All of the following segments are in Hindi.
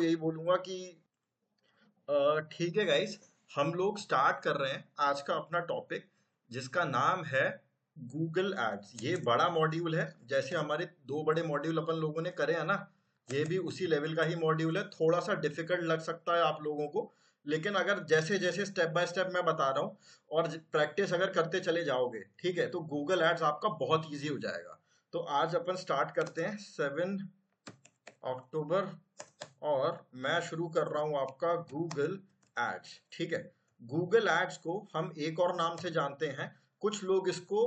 यही बोलूंगा कि ठीक है गाइस, हम लोग स्टार्ट कर रहे हैं आज का अपना टॉपिक, जिसका नाम है गूगल एड्स। ये बड़ा मॉड्यूल है, जैसे हमारे दो बड़े मॉड्यूल अपन लोगों ने करे हैं ना, ये भी उसी लेवल का ही मॉड्यूल है। थोड़ा सा डिफिकल्ट लग सकता है आप लोगों को, लेकिन अगर जैसे जैसे स्टेप बाय स्टेप मैं बता रहा हूँ और प्रैक्टिस अगर करते चले जाओगे, ठीक है, तो गूगल एड्स आपका बहुत ईजी हो जाएगा। तो आज अपन स्टार्ट करते हैं 7 अक्टूबर, और मैं शुरू कर रहा हूं आपका गूगल एड्स। ठीक है, गूगल एड्स को हम एक और नाम से जानते हैं। कुछ लोग इसको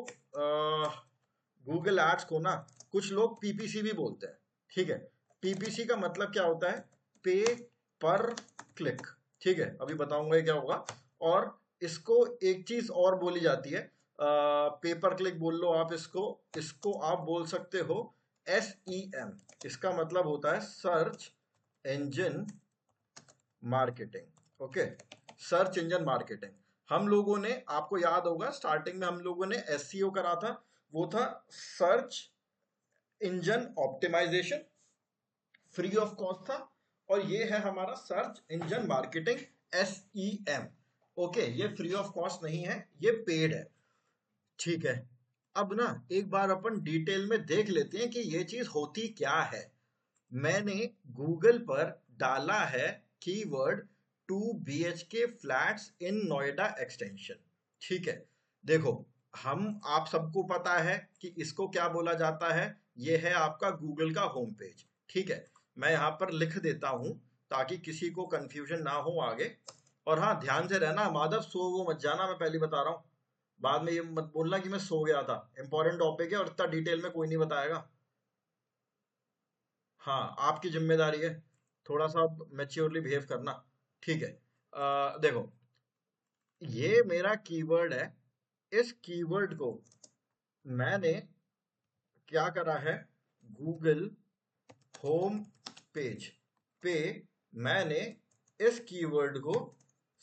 गूगल एड्स को ना, कुछ लोग पीपीसी भी बोलते हैं। ठीक है, पीपीसी का मतलब क्या होता है? पे पर क्लिक। ठीक है, अभी बताऊंगा ये क्या होगा। और इसको एक चीज और बोली जाती है, पेपर क्लिक बोल लो आप इसको। इसको आप बोल सकते हो SEM। इसका मतलब होता है search engine marketing. Okay, search engine marketing. हम लोगों ने, आपको याद होगा स्टार्टिंग में हम लोगों ने SEO करा था, वो था search engine optimization, free of cost था। और ये है हमारा search engine marketing, SEM। Okay, ये फ्री ऑफ कॉस्ट नहीं है, ये पेड है। ठीक है, अब ना एक बार अपन डिटेल में देख लेते हैं कि ये चीज होती क्या है। मैंने गूगल पर डाला है कीवर्ड 2 BHK फ्लैट्स इन नोएडा एक्सटेंशन। ठीक है, देखो, हम आप सबको पता है कि इसको क्या बोला जाता है। ये है आपका गूगल का होम पेज। ठीक है, मैं यहाँ पर लिख देता हूँ ताकि किसी को कंफ्यूजन ना हो आगे। और हाँ, ध्यान से रहना माधव, सो वो मत जाना, मैं पहले बता रहा हूँ। बाद में ये मत बोलना कि मैं सो गया था। इंपॉर्टेंट टॉपिक है और इतना डिटेल में कोई नहीं बताएगा। हाँ, आपकी जिम्मेदारी है, थोड़ा सा मैच्योरली बिहेव करना। ठीक है, देखो, ये मेरा कीवर्ड है। इस कीवर्ड को मैंने क्या करा है, गूगल होम पेज पे मैंने इस कीवर्ड को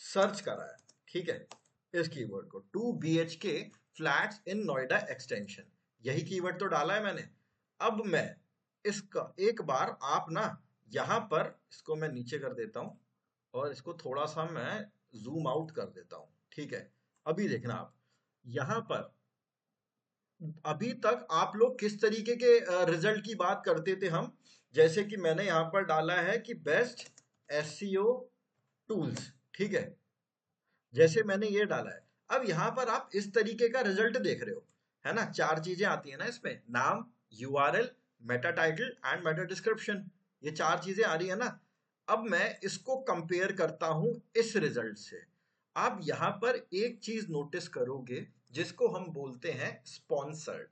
सर्च करा है। ठीक है, इस कीवर्ड को 2 BHK फ्लैट्स इन नोएडा एक्सटेंशन, यही कीवर्ड तो डाला है मैंने। अब मैं इसका एक बार आप ना, यहां पर इसको मैं नीचे कर देता हूं और इसको थोड़ा सा मैं जूम आउट कर देता हूं। ठीक है, अभी देखना आप यहां पर, अभी तक आप लोग किस तरीके के रिजल्ट की बात करते थे हम, जैसे कि मैंने यहां पर डाला है कि बेस्ट SEO टूल्स। ठीक है, जैसे मैंने ये डाला है। अब यहां पर आप इस तरीके का रिजल्ट देख रहे हो, है ना। चार चीजें आती है ना इसमें, नाम, URL, Meta title and Meta description. ये चार चीजें आ रही है ना। अब मैं इसको कंपेयर करता हूं इस रिजल्ट से। आप यहां पर एक चीज नोटिस करोगे, जिसको हम बोलते हैं स्पॉन्सर्ड।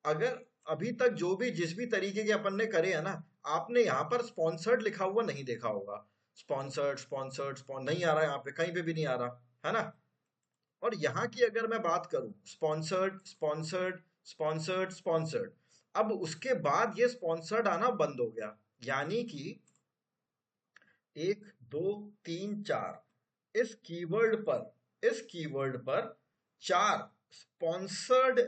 अगर अभी तक जो भी जिस भी तरीके के अपन ने करे है ना, आपने यहाँ पर स्पॉन्सर्ड लिखा हुआ नहीं देखा होगा। स्पॉन्सर्ड स्पॉन्सर्ड नहीं आ रहा है, यहाँ पे कहीं पे भी नहीं आ रहा है ना। और यहाँ की अगर मैं बात करूं, स्पॉन्सर्ड स्पॉन्सर्ड स्पॉन्सर्ड स्पॉन्सर्ड, अब उसके बाद ये स्पॉन्सर्ड आना बंद हो गया। यानी कि 1 2 3 4, इस कीवर्ड पर 4 स्पॉन्सर्ड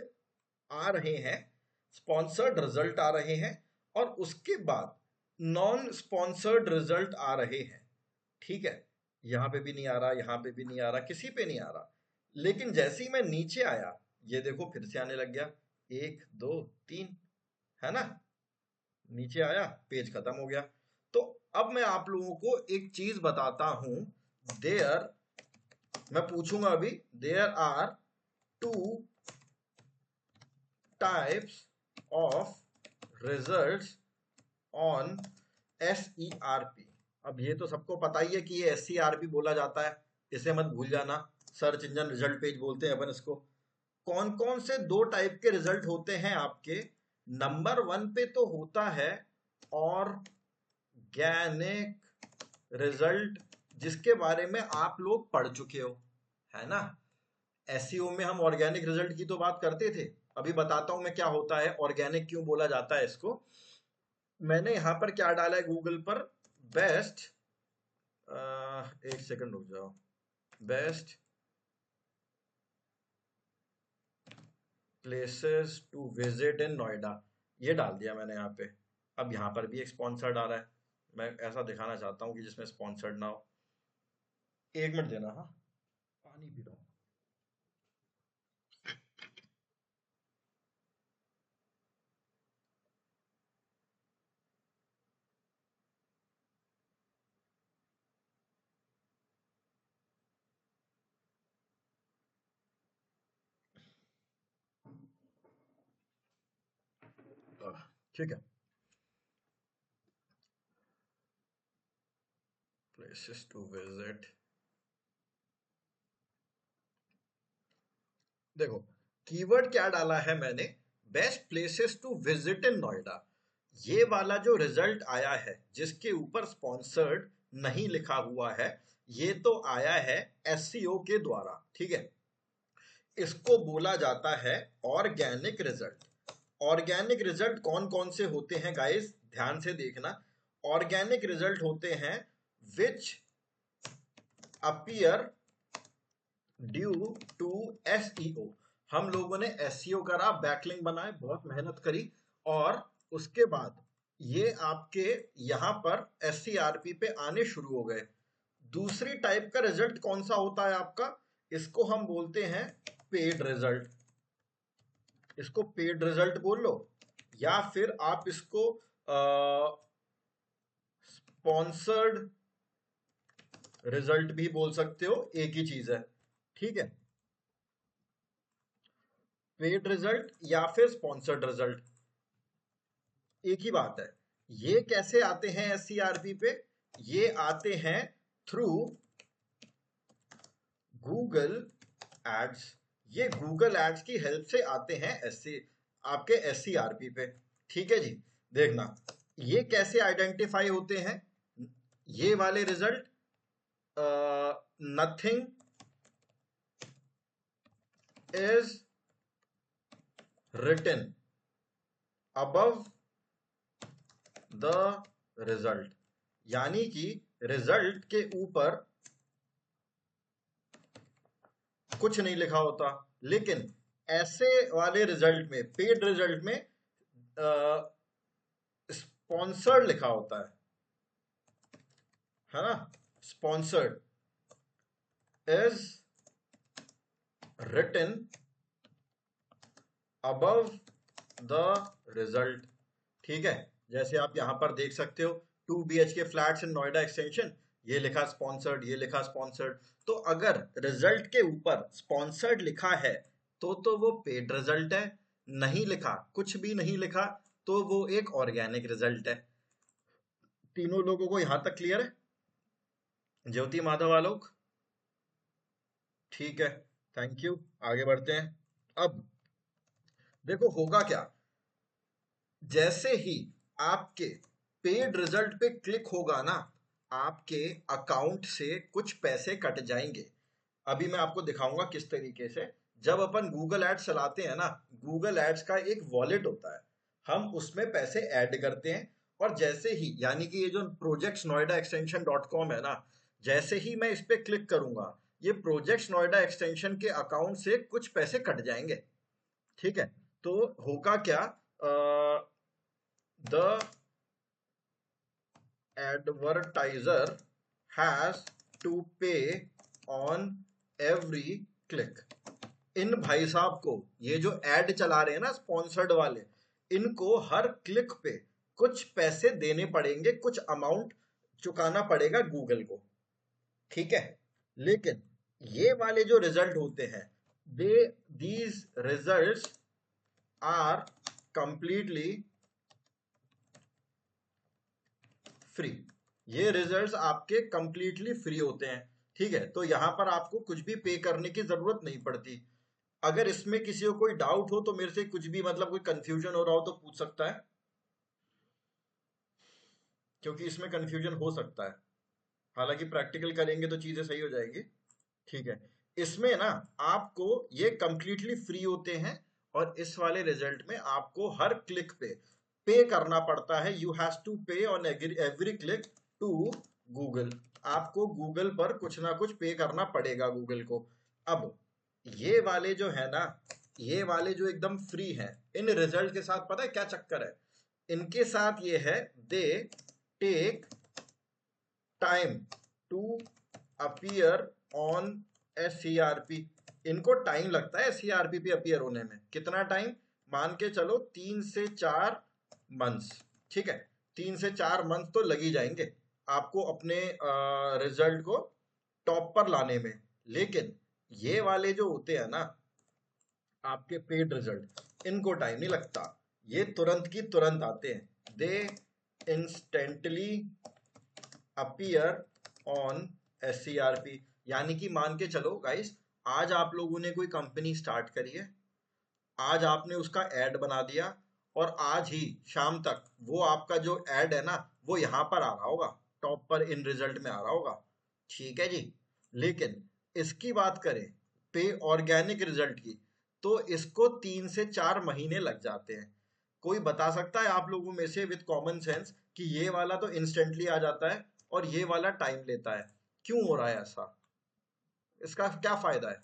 आ रहे हैं, स्पॉन्सर्ड रिजल्ट आ रहे हैं। और उसके बाद नॉन स्पॉन्सर्ड रिजल्ट आ रहे हैं। ठीक है, यहां पे भी नहीं आ रहा, यहां पे भी नहीं आ रहा, किसी पे नहीं आ रहा। लेकिन जैसे ही मैं नीचे आया, ये देखो फिर से आने लग गया। 1 2 3, है ना। नीचे आया, पेज खत्म हो गया। तो अब मैं आप लोगों को एक चीज बताता हूं। देयर, मैं पूछूंगा अभी, there are 2 types of results on SERP। अब ये तो सबको पता ही है कि ये SERP बोला जाता है, इसे मत भूल जाना। सर्च इंजन रिजल्ट पेज बोलते हैं अपन इसको। कौन कौन से 2 टाइप के रिजल्ट होते हैं आपके? नंबर 1 पे तो होता है ऑर्गेनिक रिजल्ट, जिसके बारे में आप लोग पढ़ चुके हो, है ना। SEO में हम ऑर्गेनिक रिजल्ट की तो बात करते थे। अभी बताता हूं मैं क्या होता है, ऑर्गेनिक क्यों बोला जाता है इसको। मैंने यहां पर क्या डाला है गूगल पर, बेस्ट, एक सेकंड रुक जाओ, best places to visit in Noida, ये डाल दिया मैंने यहाँ पे। अब यहाँ पर भी एक स्पॉन्सर्ड आ रहा है, मैं ऐसा दिखाना चाहता हूँ कि जिसमें स्पॉन्सर्ड ना हो। 1 मिनट देना, हाँ पानी पी रहा हूँ। ठीक है, प्लेसेस टू विजिट। देखो कीवर्ड क्या डाला है मैंने, best places to visit in Noida. ये वाला जो रिजल्ट आया है जिसके ऊपर स्पॉन्सर्ड नहीं लिखा हुआ है, ये तो आया है एससीओ के द्वारा, ठीक है। इसको बोला जाता है ऑर्गेनिक रिजल्ट। ऑर्गेनिक रिजल्ट कौन कौन से होते हैं गाइस, ध्यान से देखना। ऑर्गेनिक रिजल्ट होते हैं विच अपीयर ड्यू टू एसईओ। हम लोगों ने एसईओ करा, बैकलिंक बनाए, बहुत मेहनत करी, और उसके बाद ये आपके यहां पर एससीआरपी पे आने शुरू हो गए। दूसरी टाइप का रिजल्ट कौन सा होता है आपका, इसको हम बोलते हैं पेड रिजल्ट। इसको पेड रिजल्ट बोल लो, या फिर आप इसको स्पॉन्सर्ड रिजल्ट भी बोल सकते हो, एक ही चीज है, ठीक है। पेड रिजल्ट या फिर स्पॉन्सर्ड रिजल्ट एक ही बात है। ये कैसे आते हैं एससीआरपी पे, ये आते हैं थ्रू गूगल एड्स। ये गूगल एड्स की हेल्प से आते हैं आपके एससीआरपी पे, ठीक है जी। देखना ये कैसे आइडेंटिफाई होते हैं, ये वाले result, nothing is written above the result, यानी कि रिजल्ट के ऊपर कुछ नहीं लिखा होता, लेकिन ऐसे वाले रिजल्ट में, पेड रिजल्ट में स्पॉन्सर्ड लिखा होता है ना। Sponsored is written above the result, ठीक है। जैसे आप यहां पर देख सकते हो 2 BHK फ्लैट्स इन नोएडा एक्सटेंशन, ये लिखा स्पॉन्सर्ड, ये लिखा स्पॉन्सर्ड। तो अगर रिजल्ट के ऊपर स्पॉन्सर्ड लिखा है तो वो पेड रिजल्ट है, नहीं लिखा, कुछ भी नहीं लिखा, तो वो एक ऑर्गेनिक रिजल्ट है। तीनों लोगों को यहां तक क्लियर है, ज्योति माधव आलोक? ठीक है, थैंक यू। आगे बढ़ते हैं। अब देखो होगा क्या, जैसे ही आपके पेड रिजल्ट पे क्लिक होगा ना, आपके अकाउंट से कुछ पैसे कट जाएंगे। अभी मैं आपको दिखाऊंगा किस तरीके से। जब अपन गूगल एड्स चलाते हैं ना, गूगल एड्स का एक वॉलेट होता है, हम उसमें पैसे ऐड करते हैं, और जैसे ही, यानी कि ये जो प्रोजेक्ट्स नोएडा एक्सटेंशन .com है ना, जैसे ही मैं इस पे क्लिक करूंगा, ये प्रोजेक्ट्स नोएडा एक्सटेंशन के अकाउंट से कुछ पैसे कट जाएंगे, ठीक है। तो होगा क्या, the advertiser has to pay on every click. इन भाई साहब को, ये जो एड चला रहे हैं ना स्पॉन्सर्ड वाले, इनको हर क्लिक पे कुछ पैसे देने पड़ेंगे, कुछ अमाउंट चुकाना पड़ेगा गूगल को, ठीक है। लेकिन ये वाले जो रिजल्ट होते हैं, they these results are completely free. ये रिजल्ट्स आपके कंप्लीटली फ्री होते हैं, ठीक है। तो यहां पर आपको कुछ भी पे करने की जरूरत नहीं पड़ती। अगर इसमें किसी को कोई डाउट हो तो मेरे से कुछ भी, मतलब कोई कंफ्यूजन हो रहा हो तो पूछ सकता है, क्योंकि इसमें कंफ्यूजन हो सकता है। हालांकि प्रैक्टिकल करेंगे तो चीजें सही हो जाएंगी, ठीक है। इसमें ना आपको ये कंप्लीटली फ्री होते हैं, और इस वाले रिजल्ट में आपको हर क्लिक पे करना पड़ता है। You have to pay on every click to Google. आपको गूगल पर कुछ ना कुछ पे करना पड़ेगा गूगल को। अब ये वाले जो है ना, ये वाले जो एकदम फ्री हैं, इन रिजल्ट के साथ पता है क्या चक्कर है, इनके साथ ये है, they take time to appear on SERP। इनको टाइम लगता है SERP पे अपीयर होने में। कितना टाइम? मान के चलो 3 से 4 मंथ्स। ठीक है, 3 से 4 मंथ तो लग ही जाएंगे आपको अपने रिजल्ट को टॉप पर लाने में। लेकिन ये वाले जो होते हैं ना आपके पेड रिजल्ट, इनको टाइम नहीं लगता, ये तुरंत की तुरंत आते हैं। दे इंस्टेंटली अपीयर ऑन SERP। यानी कि मान के चलो गाइस, आज आप लोगों ने कोई कंपनी स्टार्ट करी है, आज आपने उसका एड बना दिया और आज ही शाम तक वो आपका जो एड है ना वो यहाँ पर आ रहा होगा, टॉप पर इन रिजल्ट में आ रहा होगा। ठीक है जी। लेकिन इसकी बात करें पे ऑर्गेनिक रिजल्ट की, तो इसको 3 से 4 महीने लग जाते हैं। कोई बता सकता है आप लोगों में से विद कॉमन सेंस कि ये वाला तो इंस्टेंटली आ जाता है और ये वाला टाइम लेता है, क्यों हो रहा है ऐसा? इसका क्या फायदा है?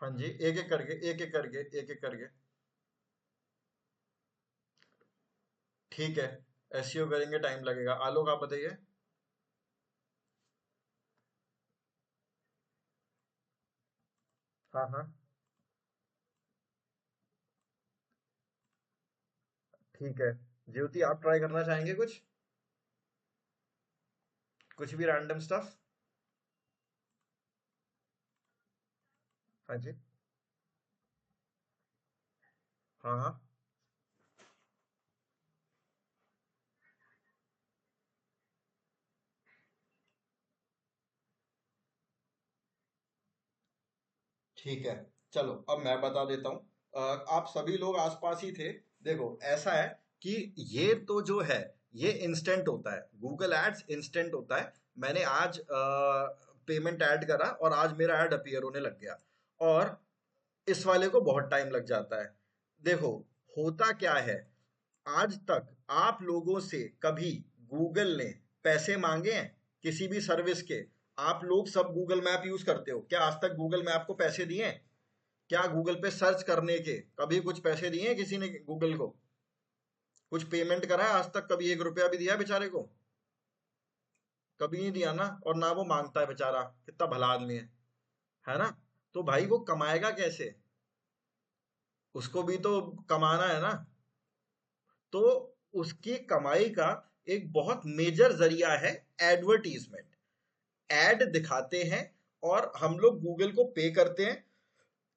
हाँ जी, एक एक करके एक एक करके एक एक करके। ठीक है, SEO करेंगे टाइम लगेगा। आलोक आप बताइए। हाँ हाँ, ठीक है। ज्योति आप ट्राई करना चाहेंगे कुछ? कुछ भी रैंडम स्टफ? हाँ जी। हाँ हाँ, ठीक है। चलो अब मैं बता देता हूँ। आप सभी लोग आसपास ही थे। देखो ऐसा है कि ये तो जो है ये इंस्टेंट होता है, गूगल एड्स इंस्टेंट होता है। मैंने आज पेमेंट ऐड करा और आज मेरा ऐड अपीयर होने लग गया, और इस वाले को बहुत टाइम लग जाता है। देखो होता क्या है, आज तक आप लोगों से कभी गूगल ने पैसे मांगे हैं किसी भी सर्विस के? आप लोग सब गूगल मैप यूज करते हो, क्या आज तक गूगल मैप को पैसे दिए हैं? क्या गूगल पे सर्च करने के कभी कुछ पैसे दिए हैं किसी ने गूगल को? कुछ पेमेंट करा है आज तक? कभी 1 रुपया भी दिया है बेचारे को? कभी नहीं दिया ना, और ना वो मांगता है बेचारा, कितना भला आदमी है ना? तो भाई वो कमाएगा कैसे? उसको भी तो कमाना है ना। तो उसकी कमाई का एक बहुत मेजर जरिया है एडवर्टीजमेंट। एड दिखाते हैं और हम लोग गूगल को पे करते हैं।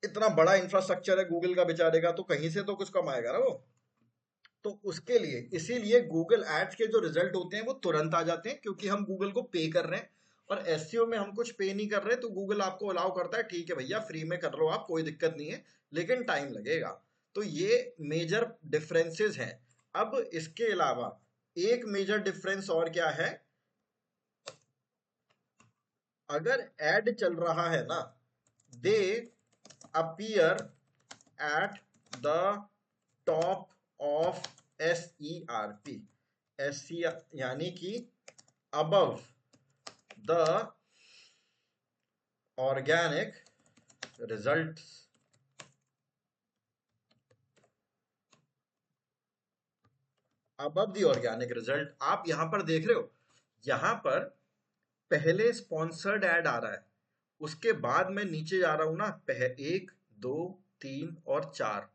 इतना बड़ा इंफ्रास्ट्रक्चर है गूगल का बेचारे का, तो कहीं से तो कुछ कमाएगा ना वो। तो उसके लिए इसीलिए गूगल एड्स के जो रिजल्ट होते हैं वो तुरंत आ जाते हैं, क्योंकि हम गूगल को पे कर रहे हैं। और एसईओ में हम कुछ पे नहीं कर रहे, तो गूगल आपको अलाउ करता है, ठीक है भैया फ्री में कर लो आप, कोई दिक्कत नहीं है, लेकिन टाइम लगेगा। तो ये मेजर डिफरेंसेस हैं। अब इसके अलावा एक मेजर डिफरेंस और क्या है, अगर एड चल रहा है ना, दे appear at the top of SERP। SC यानी कि above the organic results। above the organic result, आप यहां पर देख रहे हो, यहां पर पहले स्पॉन्सर्ड ऐड आ रहा है, उसके बाद मैं नीचे जा रहा हूं ना, 1 2 3 और 4,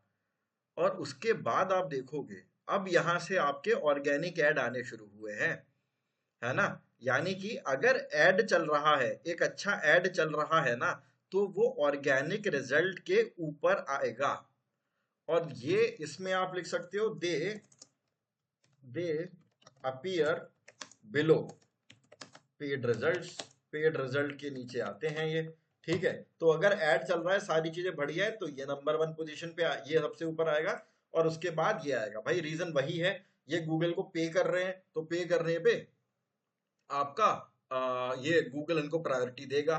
और उसके बाद आप देखोगे अब यहां से आपके ऑर्गेनिक ऐड आने शुरू हुए हैं, है ना? यानी कि अगर ऐड चल रहा है, एक अच्छा ऐड चल रहा है ना, तो वो ऑर्गेनिक रिजल्ट के ऊपर आएगा। और ये इसमें आप लिख सकते हो, they they appear below paid results. Paid result के नीचे आते हैं ये। ठीक है, तो अगर ऐड चल रहा है, सारी चीजें बढ़िया है, तो ये नंबर 1 पोजीशन पे ये सबसे ऊपर आएगा, और उसके बाद ये आएगा। भाई रीजन वही है, ये गूगल को पे कर रहे हैं, तो पे करने पे आपका ये गूगल इनको प्रायोरिटी देगा।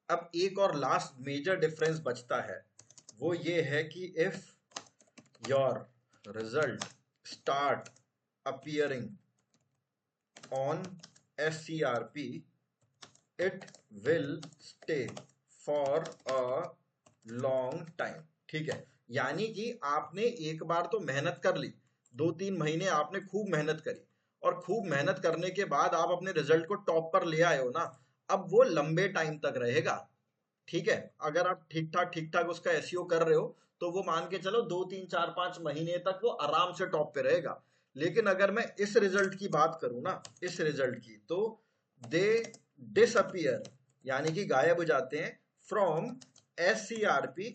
अब एक और लास्ट मेजर डिफरेंस बचता है, वो ये है कि if your result start appearing on SERP, it will stay for a long time. ठीक है, यानी कि आपने एक बार तो मेहनत कर ली, 2 3 महीने आपने खूब मेहनत करी, और खूब मेहनत करने के बाद आप अपने रिजल्ट को टॉप पर ले आए हो ना, अब वो लंबे टाइम तक रहेगा। ठीक है, अगर आप ठीक ठाक उसका एसईओ कर रहे हो तो वो मान के चलो 2 3 4 5 महीने तक वो आराम से टॉप पे रहेगा। लेकिन अगर मैं इस रिजल्ट की बात करूं ना, इस रिजल्ट की, तो दे डिसअपियर, यानी कि गायब हो जाते हैं from SERP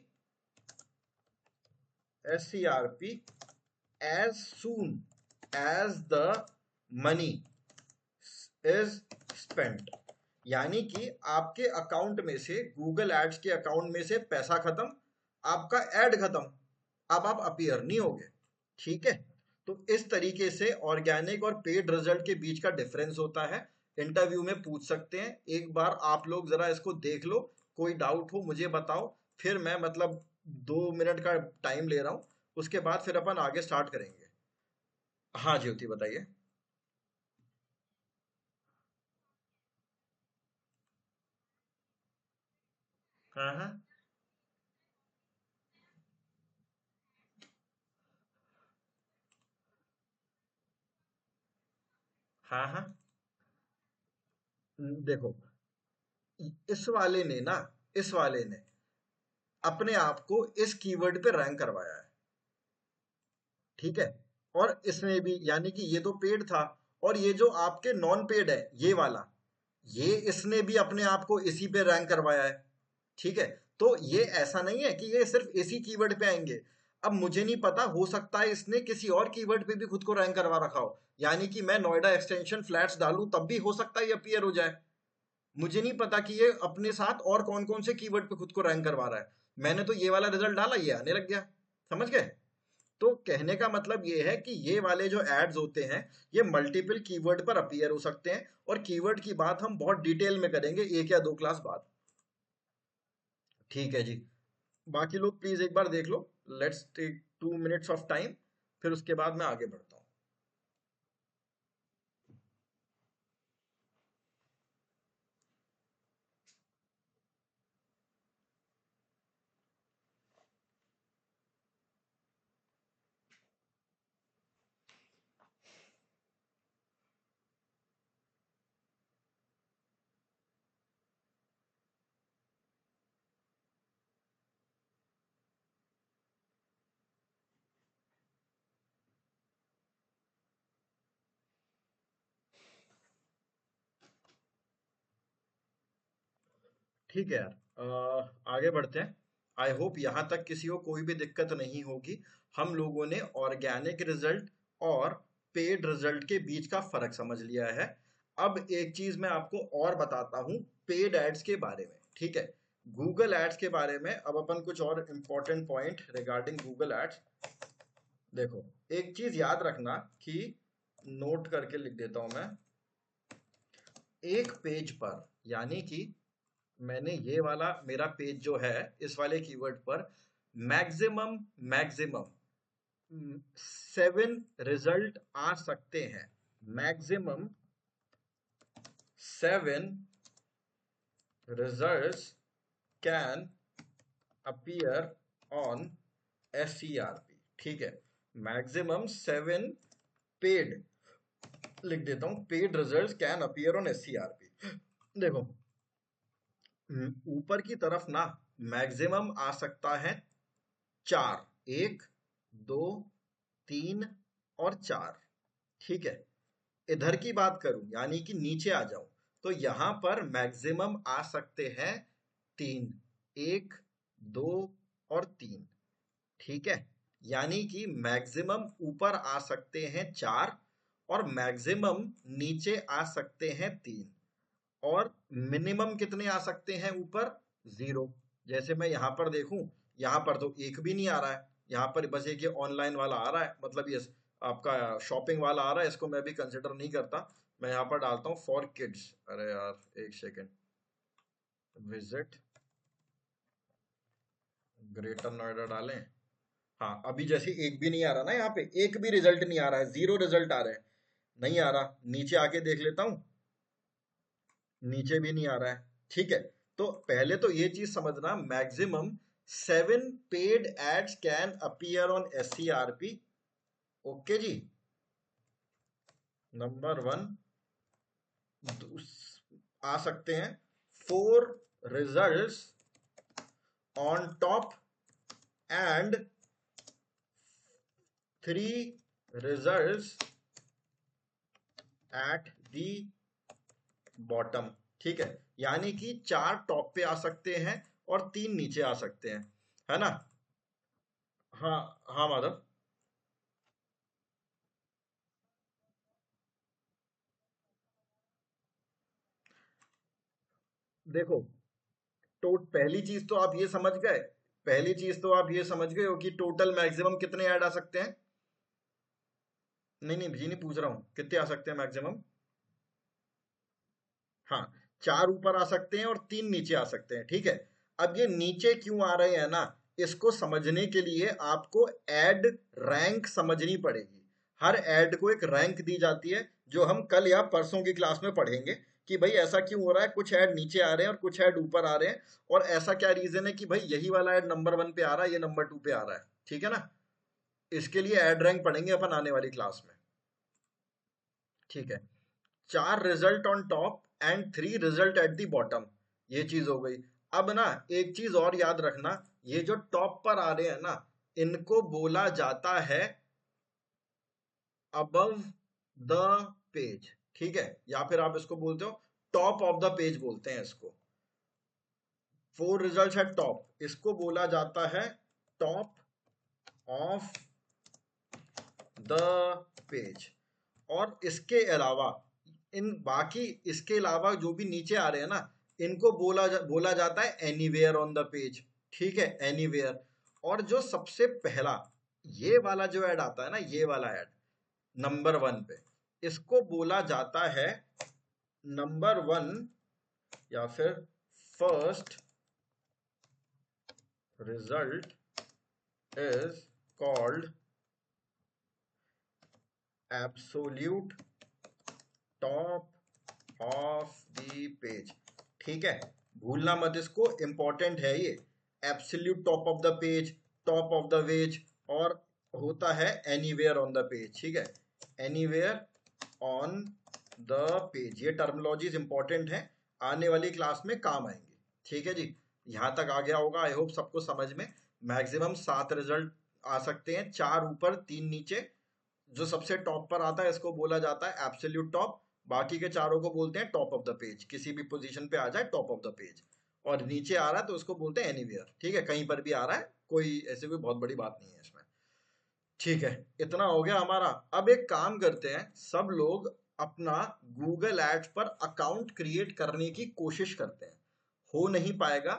as soon as the money is spent. यानी कि आपके अकाउंट में से, गूगल एड्स के अकाउंट में से पैसा खत्म, आपका एड खत्म, अब आप अपीयर नहीं होगे। ठीक है, तो इस तरीके से ऑर्गेनिक और पेड रिजल्ट के बीच का डिफरेंस होता है। इंटरव्यू में पूछ सकते हैं, एक बार आप लोग जरा इसको देख लो, कोई डाउट हो मुझे बताओ, फिर मैं मतलब 2 मिनट का टाइम ले रहा हूं, उसके बाद फिर अपन आगे स्टार्ट करेंगे। हाँ ज्योति बताइए। हाँ हाँ हाँ हाँ। देखो, इस वाले ने ना, इस वाले ने अपने आप को इस कीवर्ड पे रैंक करवाया है। ठीक है, और इसमें भी यानी कि ये तो पेड था, और ये जो आपके नॉन पेड है ये वाला, ये इसने भी अपने आप को इसी पे रैंक करवाया है। ठीक है, तो ये ऐसा नहीं है कि ये सिर्फ इसी कीवर्ड पे आएंगे। अब मुझे नहीं पता, हो सकता है इसने किसी और कीवर्ड पे भी खुद को रैंक करवा रखा हो, यानी कि मैं नोएडा एक्सटेंशन फ्लैट्स डालूं तब भी हो सकता है ये अपीयर हो जाए। मुझे नहीं पता कि ये अपने साथ और कौन कौन से कीवर्ड पे खुद को रैंक करवा रहा है। मैंने तो ये वाला रिजल्ट डाला, ये आने लग गया। समझ गए? तो कहने का मतलब ये है कि ये वाले जो एड्स होते हैं, ये मल्टीपल कीवर्ड पर अपीयर हो सकते हैं, और कीवर्ड की बात हम बहुत डिटेल में करेंगे 1 या 2 क्लास बाद। ठीक है जी, बाकी लोग प्लीज एक बार देख लो। Let's take 2 minutes of time, फिर उसके बाद मैं आगे बढ़ता हूँ। ठीक है यार, आगे बढ़ते हैं। आई होप यहाँ तक किसी को कोई भी दिक्कत नहीं होगी। हम लोगों ने ऑर्गेनिक रिजल्ट और पेड रिजल्ट के बीच का फर्क समझ लिया है। अब एक चीज मैं आपको और बताता हूँ पेड एड्स के बारे में। ठीक है, गूगल एड्स के बारे में अब अपन कुछ और important point regarding Google ads. देखो, एक चीज याद रखना कि, नोट करके लिख देता हूं मैं, एक पेज पर, यानी कि मैंने ये वाला मेरा पेज जो है, इस वाले कीवर्ड पर मैक्सिमम मैक्सिमम 7 रिजल्ट आ सकते हैं। Maximum 7 results can appear on SERP. ठीक है, मैक्सिमम 7 पेड, लिख देता हूं, paid results can appear on SERP. देखो, ऊपर की तरफ ना मैक्सिमम आ सकता है 4, 1 2 3 और 4। ठीक है, इधर की बात करूं यानी कि नीचे आ जाऊं, तो यहां पर मैक्सिमम आ सकते हैं 3, 1 2 और 3। ठीक है, यानी कि मैक्सिमम ऊपर आ सकते हैं 4, और मैक्सिमम नीचे आ सकते हैं 3, और मिनिमम कितने आ सकते हैं ऊपर? 0। जैसे मैं यहाँ पर देखूं, यहाँ पर तो एक भी नहीं आ रहा है, यहाँ पर बस एक ये ऑनलाइन वाला आ रहा है, मतलब ये आपका शॉपिंग वाला आ रहा है, इसको मैं भी कंसिडर नहीं करता। मैं यहाँ पर डालता हूँ फॉर किड्स। अरे यार एक सेकेंड, विजिट ग्रेटर नोएडा डालें। हाँ, अभी जैसे एक भी नहीं आ रहा ना, यहाँ पे एक भी रिजल्ट नहीं आ रहा है, 0 रिजल्ट आ रहे हैं। नहीं आ रहा, नीचे आके देख लेता हूँ, नीचे भी नहीं आ रहा है। ठीक है, तो पहले तो ये चीज समझना, maximum 7 paid ads can appear on SERP. Okay जी, नंबर 1 आ सकते हैं 4 results on top and 3 results at the bottom. ठीक है, यानी कि 4 टॉप पे आ सकते हैं और 3 नीचे आ सकते हैं, है ना। हाँ हाँ माधव। देखो, तो पहली चीज तो आप ये समझ गए, पहली चीज तो आप ये समझ गए हो कि टोटल मैक्सिमम कितने ऐड आ सकते हैं। नहीं नहीं जी, नहीं पूछ रहा हूँ कितने आ सकते हैं मैक्सिमम। हाँ, 4 ऊपर आ सकते हैं और 3 नीचे आ सकते हैं, ठीक है। अब ये नीचे क्यों आ रहे हैं ना, इसको समझने के लिए आपको ऐड रैंक समझनी पड़ेगी। हर ऐड को एक रैंक दी जाती है, जो हम कल या परसों की क्लास में पढ़ेंगे कि भाई ऐसा क्यों हो रहा है, कुछ ऐड नीचे आ रहे हैं और कुछ ऐड ऊपर आ रहे हैं, और ऐसा क्या रीजन है कि भाई यही वाला ऐड नंबर 1 पे आ रहा है, ये नंबर 2 पे आ रहा है, ठीक है ना। इसके लिए ऐड रैंक पढ़ेंगे अपन आने वाली क्लास में, ठीक है। 4 result on top and 3 result at the bottom, ये चीज हो गई। अब ना एक चीज और याद रखना, ये जो टॉप पर आ रहे हैं ना, इनको बोला जाता है अबव द पेज, ठीक है, या फिर आप इसको बोलते हो टॉप ऑफ द पेज बोलते हैं इसको। 4 रिजल्ट है टॉप, इसको बोला जाता है टॉप ऑफ द पेज। और इसके अलावा इन बाकी, इसके अलावा जो भी नीचे आ रहे हैं ना, इनको बोला जाता है एनीवेयर ऑन द पेज, ठीक है, एनीवेयर। और जो सबसे पहला ये वाला जो ऐड आता है ना, ये वाला ऐड नंबर 1 पे, इसको बोला जाता है नंबर 1 या फिर first result is called absolute top of the page, ठीक है। भूलना मत इसको, इंपॉर्टेंट है ये। Absolute top of the page, top of the page, और होता है एनीवेयर ऑन द पेज, ठीक है, एनीवेयर ऑन द पेज। ये टर्मिनोलॉजीज इंपॉर्टेंट है, आने वाली क्लास में काम आएंगे, ठीक है जी। यहां तक आ गया होगा आई होप सबको समझ में। मैक्सिमम 7 रिजल्ट आ सकते हैं, 4 ऊपर 3 नीचे। जो सबसे टॉप पर आता है इसको बोला जाता है एब्सोल्यूट टॉप, बाकी के चारों को बोलते हैं टॉप ऑफ द पेज, किसी भी पोजीशन पे आ जाए टॉप ऑफ द पेज। और नीचे आ रहा है तो उसको बोलते हैं एनीवेयर, ठीक है, कहीं पर भी आ रहा है, कोई ऐसे कोई बहुत बड़ी बात नहीं है इसमें, ठीक है। इतना हो गया हमारा। अब एक काम करते हैं, सब लोग अपना गूगल एड्स पर अकाउंट क्रिएट करने की कोशिश करते हैं। हो नहीं पाएगा,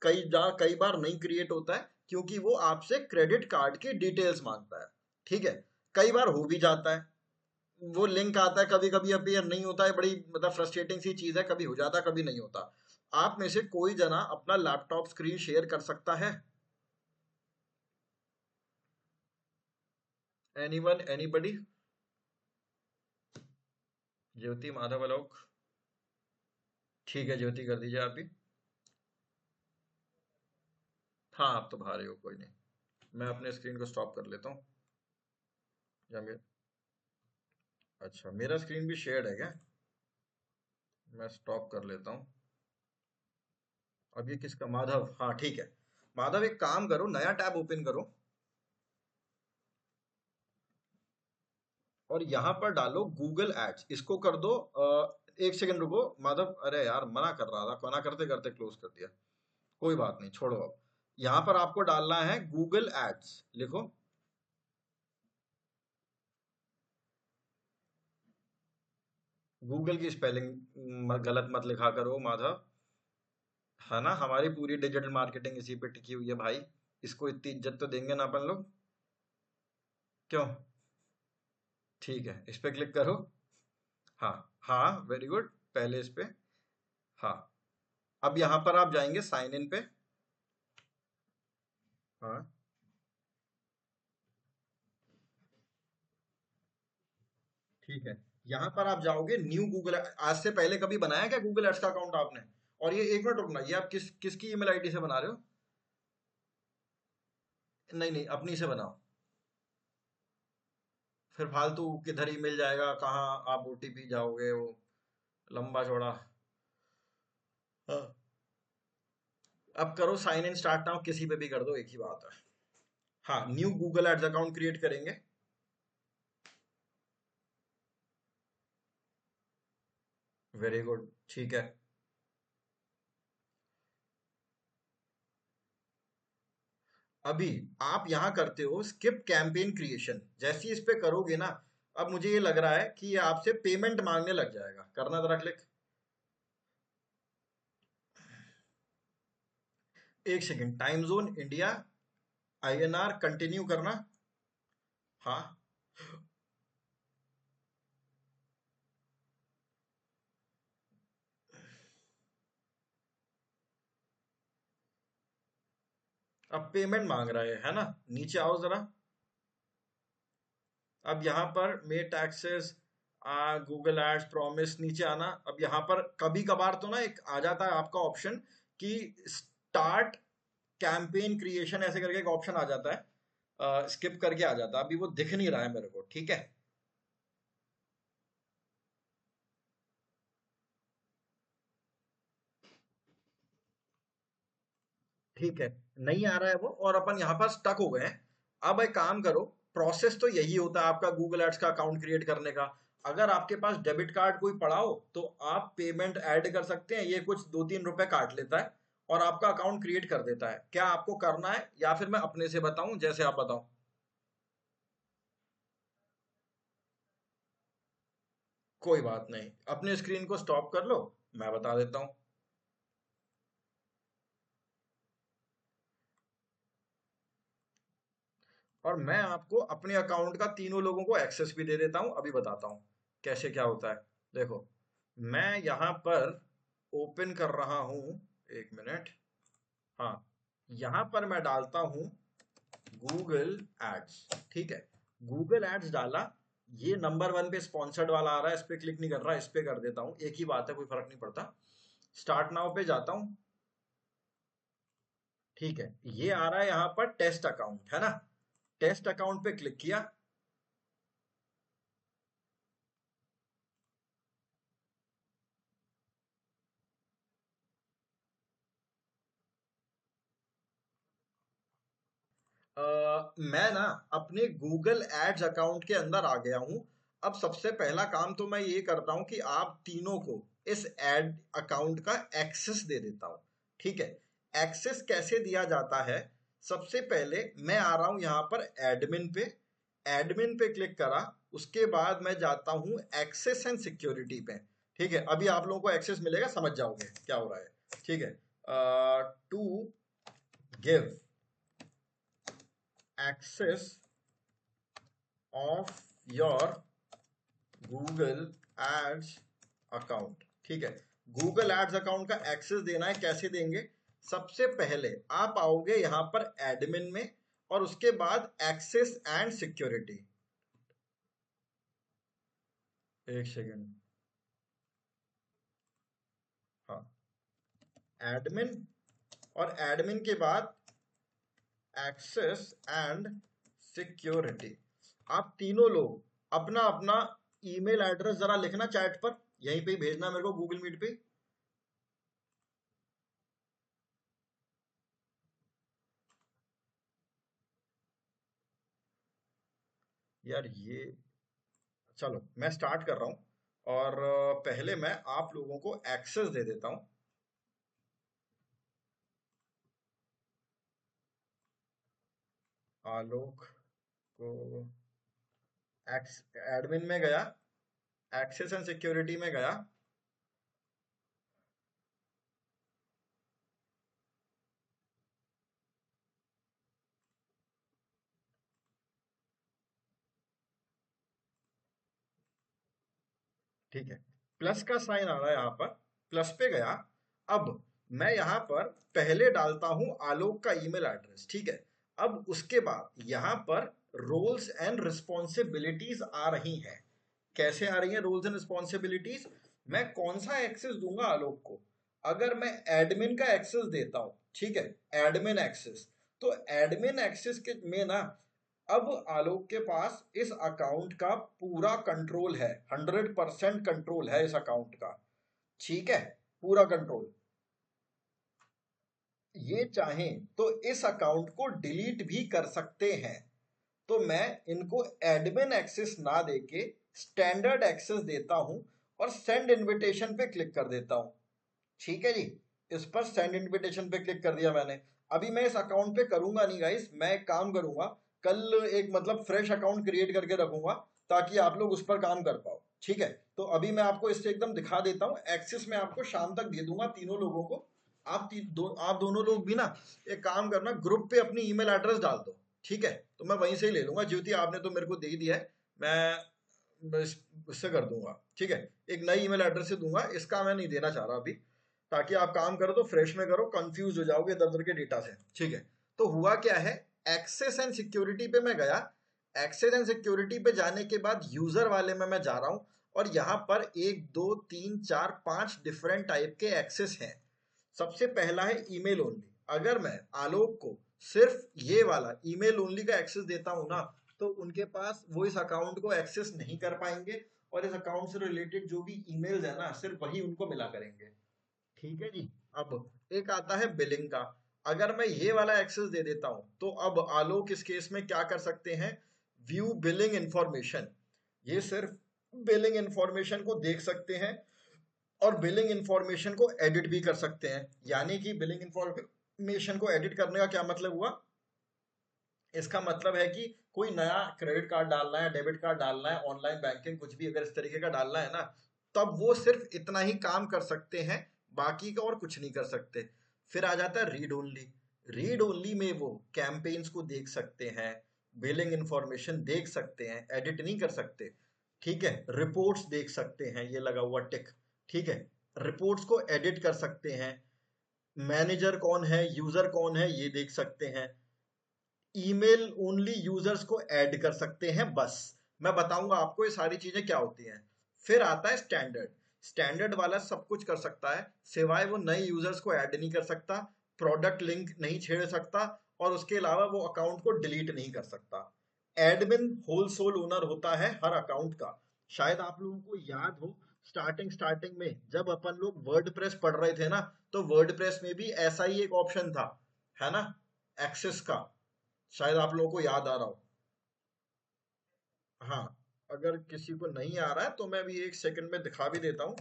कई बार नहीं क्रिएट होता है क्योंकि वो आपसे क्रेडिट कार्ड की डिटेल्स मांगता है, ठीक है। कई बार हो भी जाता है, वो लिंक आता है, कभी कभी अपीयर नहीं होता है, बड़ी मतलब फ्रस्ट्रेटिंग सी चीज है, कभी हो जाता कभी नहीं होता। आप में से कोई जना अपना लैपटॉप स्क्रीन शेयर कर सकता है? Anyone, anybody? ज्योति, माधव, आलोक? ठीक है ज्योति, कर दीजिए आप भी। हाँ आप तो बाहर ही हो, कोई नहीं, मैं अपने स्क्रीन को स्टॉप कर लेता हूँ। या मे... अच्छा, मेरा स्क्रीन भी शेयर्ड है क्या? मैं स्टॉप कर लेता हूँ। अब ये किसका, माधव? हाँ ठीक है। माधव एक काम करो, नया टैब ओपन करो और यहाँ पर डालो गूगल एड्स, इसको कर दो। एक सेकंड रुको माधव, अरे यार मना कर रहा था, मना करते करते क्लोज कर दिया। कोई बात नहीं, छोड़ो। अब यहाँ पर आपको डालना है गूगल एड्स, लिखो। गूगल की स्पेलिंग गलत मत लिखा करो माधव, है ना, हमारी पूरी डिजिटल मार्केटिंग इसी पे टिकी हुई है भाई, इसको इतनी इज्जत तो देंगे ना अपन लोग, क्यों? ठीक है, इस पे क्लिक करो। हाँ हाँ, वेरी गुड, पहले इस पे। हाँ, अब यहाँ पर आप जाएंगे साइन इन पे। हाँ ठीक है, यहाँ पर आप जाओगे न्यू गूगल। आज से पहले कभी बनाया क्या गूगल एड्स का अकाउंट आपने? और ये एक मिनट रुकना, ये आप किसकी ईमेल आईडी से बना रहे हो? नहीं नहीं, अपनी से बनाओ। फिर फालतू किधर ही मिल जाएगा, कहाँ आप ओटीपी जाओगे, वो लंबा चौड़ा। हाँ, अब करो साइन इन स्टार्ट नाउ, किसी पे भी कर दो, एक ही बात है। हाँ, new Google ads account create करेंगे। वेरी गुड, ठीक है। अभी आप यहाँ करते हो स्किप कैंपेन क्रिएशन, जैसे ही इस पे करोगे ना, अब मुझे ये लग रहा है कि ये आपसे पेमेंट मांगने लग जाएगा। करना जरा क्लिक। एक second, time zone India, INR continue करना। हाँ, अब पेमेंट मांग रहा है ना। नीचे आओ जरा। अब यहाँ पर मे टैक्सेस, गूगल एड्स, प्रॉमिस, नीचे आना। अब यहाँ पर कभी कभार तो ना एक आ जाता है आपका ऑप्शन कि स्टार्ट कैंपेन क्रिएशन ऐसे करके एक ऑप्शन आ जाता है, स्किप करके आ जाता है। अभी वो दिख नहीं रहा है मेरे को, ठीक है। ठीक है, नहीं आ रहा है वो, और अपन यहाँ पर स्टक हो गए हैं। अब एक काम करो, प्रोसेस तो यही होता है आपका गूगल एड्स का अकाउंट क्रिएट करने का। अगर आपके पास डेबिट कार्ड कोई पड़ा हो तो आप पेमेंट ऐड कर सकते हैं, ये कुछ 2-3 रुपए काट लेता है और आपका अकाउंट क्रिएट कर देता है। क्या आपको करना है या फिर मैं अपने से बताऊं, जैसे आप बताओ। कोई बात नहीं, अपने स्क्रीन को स्टॉप कर लो, मैं बता देता हूँ। और मैं आपको अपने अकाउंट का तीनों लोगों को एक्सेस भी दे देता हूं, अभी बताता हूं कैसे क्या होता है। देखो, मैं यहां पर ओपन कर रहा हूं, एक मिनट। हाँ, यहां पर मैं डालता हूं गूगल एड्स, ठीक है। गूगल एड्स डाला, ये नंबर 1 पे स्पॉन्सर्ड वाला आ रहा है, इस पे क्लिक नहीं कर रहा, इस पे कर देता हूं, एक ही बात है, कोई फर्क नहीं पड़ता। स्टार्ट नाउ पे जाता हूं, ठीक है। ये आ रहा है यहाँ पर टेस्ट अकाउंट, है ना। टेस्ट अकाउंट पे क्लिक किया। मैं ना अपने गूगल एड्स अकाउंट के अंदर आ गया हूं। अब सबसे पहला काम तो मैं ये करता हूं कि आप तीनों को इस एड अकाउंट का एक्सेस दे देता हूं, ठीक है। एक्सेस कैसे दिया जाता है, सबसे पहले मैं आ रहा हूं यहाँ पर एडमिन पे। एडमिन पे क्लिक करा, उसके बाद मैं जाता हूं एक्सेस एंड सिक्योरिटी पे, ठीक है। अभी आप लोगों को एक्सेस मिलेगा, समझ जाओगे क्या हो रहा है, ठीक है। To give access of your Google ads account, ठीक है। गूगल एड्स अकाउंट का एक्सेस देना है, कैसे देंगे। सबसे पहले आप आओगे यहां पर एडमिन में, और उसके बाद एक्सेस एंड सिक्योरिटी। एक सेकेंड। हाँ, एडमिन, और एडमिन के बाद एक्सेस एंड सिक्योरिटी। आप तीनों लोग अपना अपना ईमेल एड्रेस जरा लिखना चैट पर, यहीं पे ही भेजना मेरे को गूगल मीट पे। यार ये, चलो मैं स्टार्ट कर रहा हूं, और पहले मैं आप लोगों को एक्सेस दे देता हूं। आलोक को एडमिन में गया, एक्सेस एंड सिक्योरिटी में गया। ठीक है, प्लस का साइन आ रहा है यहाँ पर, प्लस पे गया। अब मैं यहाँ पर पहले डालता हूं आलोक का ईमेल एड्रेस, ठीक है। अब उसके बाद यहाँ पर रोल्स एंड रिस्पॉन्सिबिलिटीज आ रही हैं। कैसे आ रही हैं रोल्स एंड रिस्पॉन्सिबिलिटीज, मैं कौन सा एक्सेस दूंगा आलोक को। अगर मैं एडमिन का एक्सेस देता हूं, ठीक है, एडमिन एक्सेस, तो एडमिन एक्सेस के में ना अब आलोक के पास इस अकाउंट का पूरा कंट्रोल है, 100% कंट्रोल है इस अकाउंट का, ठीक है, पूरा कंट्रोल। ये चाहें तो इस अकाउंट को डिलीट भी कर सकते हैं, तो मैं इनको एडमिन एक्सेस ना देके स्टैंडर्ड एक्सेस देता हूं और सेंड इनविटेशन पे क्लिक कर देता हूं, ठीक है जी। इस पर सेंड इनविटेशन पे क्लिक कर दिया मैंने। अभी मैं इस अकाउंट पे करूंगा नहीं गाइस, मैं एक काम करूंगा, कल एक मतलब फ्रेश अकाउंट क्रिएट करके रखूंगा ताकि आप लोग उस पर काम कर पाओ, ठीक है। तो अभी मैं आपको इससे एकदम दिखा देता हूँ, एक्सेस मैं आपको शाम तक दे दूंगा तीनों लोगों को। आप दोनों लोग भी ना एक काम करना, ग्रुप पे अपनी ईमेल एड्रेस डाल दो, ठीक है। तो मैं वहीं से ही ले लूंगा, ज्योति आपने तो मेरे को दे ही दिया है, मैं इससे कर दूंगा, ठीक है। एक नई ईमेल एड्रेस से दूंगा, इसका मैं नहीं देना चाह रहा अभी, ताकि आप काम करो तो फ्रेश में करो, कंफ्यूज हो जाओगे दर दर के डेटा से, ठीक है। तो हुआ क्या है, एक्सेस एंड सिक्योरिटी पे मैं गया, एक्सेस एंड सिक्योरिटी पे जाने के बाद यूजर वाले में मैं जा रहा हूं, और यहां पर 1 2 3 4 5 डिफरेंट टाइप के एक्सेस हैं। सबसे पहला है ईमेल ओनली। अगर मैं आलोक को सिर्फ ये वाला ईमेल ओनली का एक्सेस देता हूं ना, तो उनके पास वो इस अकाउंट को एक्सेस नहीं कर पाएंगे, और इस अकाउंट से रिलेटेड जो भी ईमेल्स है ना, सिर्फ वही उनको मिला करेंगे, ठीक है जी। अब एक आता है बिलिंग का। अगर मैं ये वाला एक्सेस दे देता हूं, तो अब आलोक इस केस में क्या कर सकते हैं, व्यू बिलिंग इंफॉर्मेशन, ये सिर्फ बिलिंग इंफॉर्मेशन को देख सकते हैं, और बिलिंग इंफॉर्मेशन को एडिट भी कर सकते हैं। यानी कि बिलिंग इंफॉर्मेशन को एडिट करने का क्या मतलब हुआ, इसका मतलब है कि कोई नया क्रेडिट कार्ड डालना है, डेबिट कार्ड डालना है, ऑनलाइन बैंकिंग कुछ भी अगर इस तरीके का डालना है ना, तब वो सिर्फ इतना ही काम कर सकते हैं, बाकी का और कुछ नहीं कर सकते। फिर आ जाता है रीड ओनली। रीड ओनली में वो कैंपेन्स को देख सकते हैं, बिलिंग इंफॉर्मेशन देख सकते हैं, एडिट नहीं कर सकते, ठीक है। रिपोर्ट्स देख सकते हैं, ये लगा हुआ टिक, ठीक है, रिपोर्ट्स को एडिट कर सकते हैं, मैनेजर कौन है, यूजर कौन है, ये देख सकते हैं, ईमेल ओनली यूजर्स को ऐड कर सकते हैं, बस। मैं बताऊंगा आपको ये सारी चीजें क्या होती हैं। फिर आता है स्टैंडर्ड। स्टैंडर्ड वाला सब कुछ कर सकता है, सिवाय वो नए यूजर्स को ऐड नहीं कर सकता, प्रोडक्ट लिंक नहीं छेड़ सकता, और उसके अलावा वो अकाउंट को डिलीट नहीं कर सकता। एडमिन होल सोल ओनर होता है हर अकाउंट का। शायद आप लोगों को याद हो, स्टार्टिंग में जब अपन लोग वर्डप्रेस पढ़ रहे थे ना, तो वर्डप्रेस में भी ऐसा ही एक ऑप्शन था, है ना, एक्सेस का। शायद आप लोगों को याद आ रहा हो। हाँ, अगर किसी को नहीं आ रहा है तो मैं भी एक सेकंड में दिखा भी देता हूँ।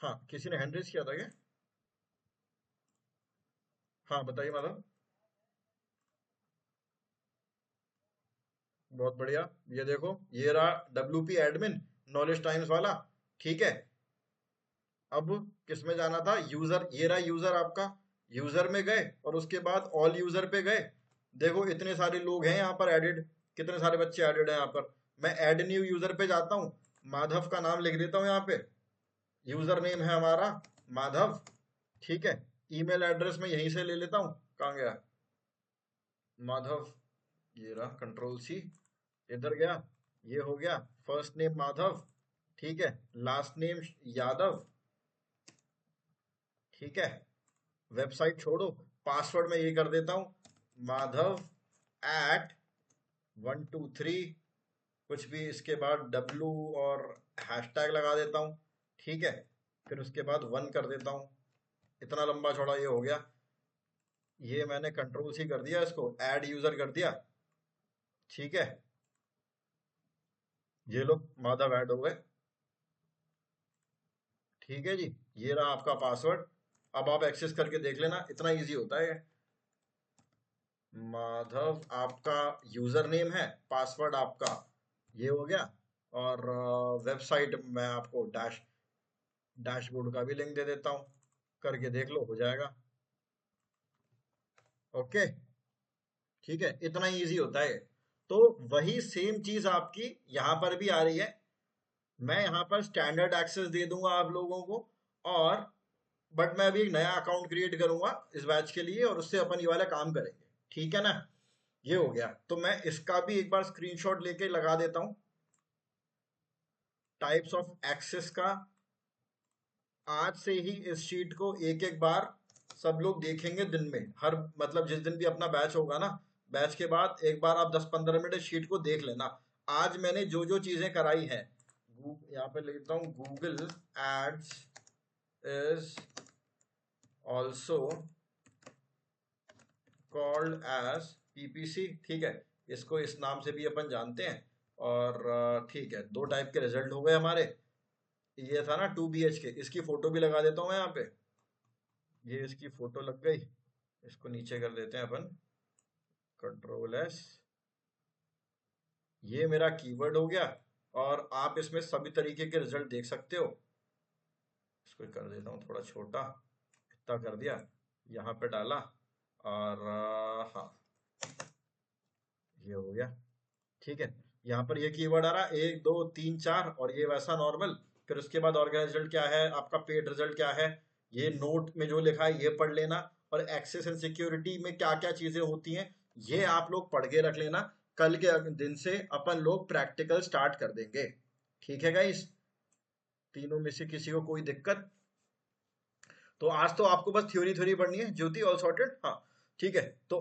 हाँ, किसी ने हैंड रेज किया था क्या? हाँ बताइए माधव। बहुत बढ़िया। ये देखो, ये रहा WP एडमिन, नॉलेज टाइम्स वाला, ठीक है। अब किस में जाना था, यूजर, ये रहा यूजर आपका। यूजर में गए और उसके बाद ऑल यूजर पे गए। देखो इतने सारे लोग हैं यहाँ पर एडेड, कितने सारे बच्चे एडेड हैं यहाँ पर। मैं ऐड न्यू यूजर पे जाता हूँ, माधव का नाम लिख देता हूँ यहाँ पे, यूजर नेम है हमारा माधव, ठीक है। ईमेल एड्रेस में यहीं से ले लेता हूँ, कहाँ गया माधव, ये रहा कंट्रोल C, इधर गया, ये हो गया फर्स्ट नेम माधव, ठीक है, लास्ट नेम यादव, ठीक है। वेबसाइट छोड़ो, पासवर्ड में ये कर देता हूँ, माधव@123, कुछ भी, इसके बाद W और हैशटैग लगा देता हूँ, ठीक है। फिर उसके बाद 1 कर देता हूँ, इतना लंबा चौड़ा ये हो गया। ये मैंने कंट्रोल C कर दिया, इसको ऐड यूजर कर दिया, ठीक है। ये लो माधव ऐड हो गए, ठीक है जी। ये रहा आपका पासवर्ड। अब आप एक्सेस करके देख लेना, इतना इजी होता है ये। माधव आपका यूजर नेम है, पासवर्ड आपका ये हो गया, और वेबसाइट मैं आपको डैशबोर्ड का भी लिंक दे देता हूँ, करके देख लो, हो जाएगा। ओके, ठीक है, इतना ही इजी होता है। तो वही सेम चीज आपकी यहाँ पर भी आ रही है। मैं यहाँ पर स्टैंडर्ड एक्सेस दे दूंगा आप लोगों को, और बट मैं अभी एक नया अकाउंट क्रिएट करूंगा इस बैच के लिए, और उससे अपन ये वाला काम करेंगे, ठीक है ना। ये हो गया, तो मैं इसका भी एक बार स्क्रीनशॉट लेके लगा देता हूँ, टाइप्स ऑफ एक्सेस का। आज से ही इस शीट को एक एक बार सब लोग देखेंगे दिन में, हर मतलब जिस दिन भी अपना बैच होगा ना, बैच के बाद एक बार आप 10-15 मिनट शीट को देख लेना। आज मैंने जो जो चीजें कराई हैं, यहाँ पे लिखता हूँ, Google ads is also called as PPC, ठीक है, इसको इस नाम से भी अपन जानते हैं। और ठीक है, दो टाइप के रिजल्ट हो गए हमारे। ये था ना 2 BHK, इसकी फोटो भी लगा देता हूँ मैं यहाँ पे, ये इसकी फोटो लग गई। इसको नीचे कर देते हैं अपन, Ctrl+S। ये मेरा कीवर्ड हो गया, और आप इसमें सभी तरीके के रिजल्ट देख सकते हो। इसको कर देता हूँ थोड़ा छोटा, इतना कर दिया, यहाँ पे डाला, और हाँ, ये हो गया। ठीक है, यहाँ पर ये कीवर्ड आ रहा है 1 2 3 4, और ये वैसा नॉर्मल। फिर उसके बाद ऑर्गेनाइज रिजल्ट क्या है, आपका पेड रिजल्ट क्या है, ये नोट में जो लिखा है ये पढ़ लेना। और एक्सेस एंड सिक्योरिटी में क्या क्या चीजें होती हैं, ये आप लोग पढ़ के रख लेना। कल के दिन से अपन लोग प्रैक्टिकल स्टार्ट कर देंगे। ठीक है गाइस, तीनों में से किसी को कोई दिक्कत? तो आज तो आपको बस थ्योरी थ्योरी पढ़नी है, ज्योति ऑल सॉर्टेड, हाँ ठीक है। तो